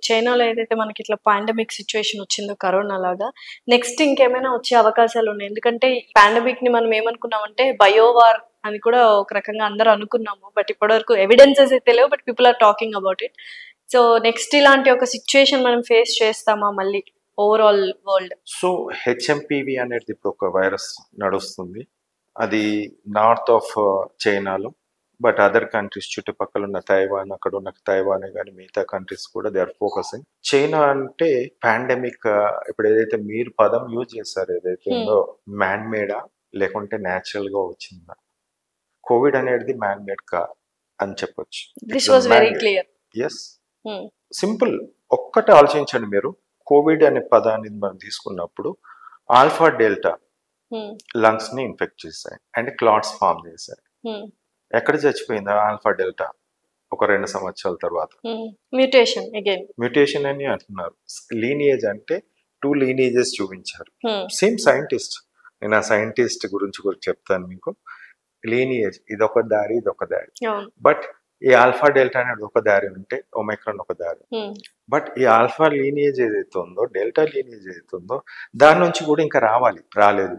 చైనాలో ఏదైతే మనకి ఇట్లా పాండమిక్ సిచ్యువేషన్ వచ్చిందో కరోనా లాగా నెక్స్ట్ ఇంకేమైనా వచ్చే అవకాశాలు ఉన్నాయి. ఎందుకంటే ఈ పాండమిక్ ని మనం ఏమనుకున్నామంటే బయోవార్ అని కూడా ఒక రకంగా అందరూ అనుకున్నాము. బట్ ఇప్పటివరకు ఎవిడెన్సెస్ అయితే లేవు. But people are talking about it. So next ఇలాంటి ఒక సిచ్యువేషన్ మనం ఫేస్ చేస్తామా మళ్ళీ ఓవరాల్ వరల్డ్? సో హెచ్ఎంపివి అనేది ఇప్పుడు ఒక వైరస్ నడుస్తుంది. అది నార్త్ ఆఫ్ చైనాలో, బట్ అదర్ కంట్రీస్ చుట్టుపక్కల ఉన్న తైవాన్, అక్కడ ఉన్న తైవాన్ కానీ మిగతా కంట్రీస్ కూడా దే ఆర్ ఫోకసింగ్. చైనా అంటే పాండమిక్, ఇప్పుడు ఏదైతే మీరు పదం యూజ్ చేశారు ఏదైతే ఉందో మ్యాన్ మేడా లేకుంటే న్యాచురల్ గా వచ్చిందా? కోవిడ్ అనేది మ్యాన్ మేడ్ కా అని చెప్పొచ్చు. This was very clear. Yes, simple. ఒక్కటి ఆలోచించండి మీరు. కోవిడ్ అనే పదాన్ని మనం తీసుకున్నప్పుడు ఆల్ఫా డెల్టా లంగ్స్ ని ఇన్ఫెక్ట్ చేశాయి అండ్ క్లాట్స్ ఫామ్ చేశాయి. ఎక్కడ చచ్చిపోయింది ఆల్ఫా డెల్టా? ఒక 2 సంవత్సరాల తర్వాత మ్యూటేషన్ అని అంటున్నారు. లీనియేజ్ అంటే 2 లీనియేజెస్ చూపించారు. Same scientist. నేను ఆ సైంటిస్ట్ గురించి కూడా చెప్తాను మీకు. లీనియేజ్ ఇదొక దారి, ఇదొక దారి. బట్ ఈ ఆల్ఫా డెల్టా అనేది ఒక దారి ఉంటే ఒమైక్రాన్ ఒక దారి. బట్ ఈ ఆల్ఫా లీనియేజ్ ఏదైతే ఉందో, డెల్టా లీనియేజ్ ఏదైతే ఉందో దాని నుంచి కూడా ఇంకా రావాలి, రాలేదు.